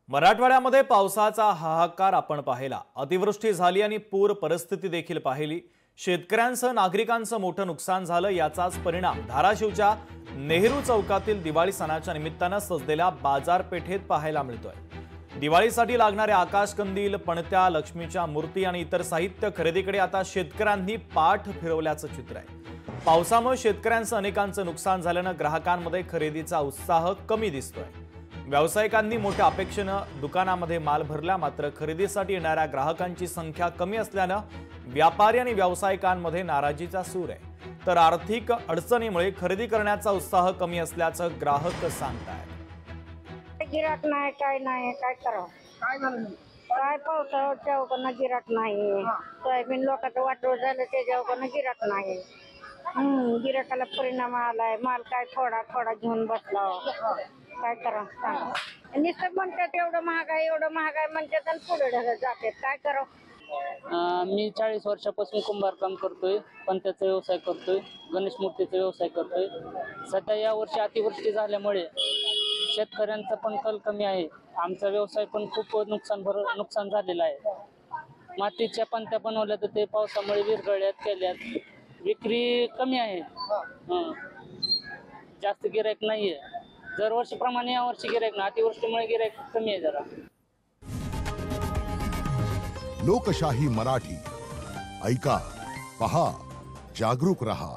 मराठवाड्यामध्ये पावसाचा हाहाकार आपण पाहिला। अतिवृष्टी झाली आणि पूर परिस्थिती देखील पाहिली। शेतकऱ्यांसह नागरिकांचं मोठं नुकसान झालं। याचाच परिणाम धाराशिवच्या नेहरू चौकातील दिवाळी सणाच्या निमित्तानं सजलेल्या बाजारपेठेत पाहायला मिळतोय। दिवाळीसाठी लागणारे आकाशकंदील, पणत्या, लक्ष्मीच्या मूर्ती आणि इतर साहित्य खरेदीकडे आता शेतकऱ्यांनी पाठ फिरवल्याचं चित्र आहे। पावसामुळे शेतकऱ्यांचं अनेकांचं नुकसान झाल्यानं ग्राहकांमध्ये खरेदीचा उत्साह कमी दिसतोय। व्यावसायिकांनी मोठ्या अपेक्षेनं दुकानामध्ये माल भरला, मात्र खरेदीसाठी येणाऱ्या ग्राहकांची संख्या कमी असल्यानं व्यापारी आणि व्यावसायिकांमध्ये नाराजीचा सूर आहे। तर आर्थिक अडचणीमुळे खरेदी करण्याचा उत्साह कमी असल्याचं ग्राहक सांगतायत। गिराक नाही, काय नाही, काय करावं, काय झालं, काय पावसाच्या ओघानं गिराक नाही, सोयाबीन लोकांचं वाटोळ झालं त्याच्या ओघानं गिराक नाही। गिराकाला परिणाम आलाय, माल काय थोडा थोडा घेऊन बसला, काय करावं सांगा। नुसतं म्हणतात एवढं महागाई म्हणतात आणि पुढे ढगत जातात, काय करावं। मी 40 वर्षापासून कुंभार काम करतोय, पणत्याचा व्यवसाय करतोय, गणेश मूर्तीचा व्यवसाय करतोय। सध्या या वर्षी अतिवृष्टी झाल्यामुळे शेतकऱ्यांचा पण कल कमी आहे। आमचा व्यवसाय पण खूप नुकसान झालेला आहे। मातीच्या पणत्या बनवल्या तर ते पावसामुळे विरघळल्यात, केल्यात, विक्री कमी आहे। जास्त गिराईक नाहीये। दरवर्षीप्रमाणे यावर्षी गिराईक नाही, अतिवृष्टीमुळे गिराईक कमी आहे जरा। लोकशाही मराठी ऐका, पहा, जागरूक रहा।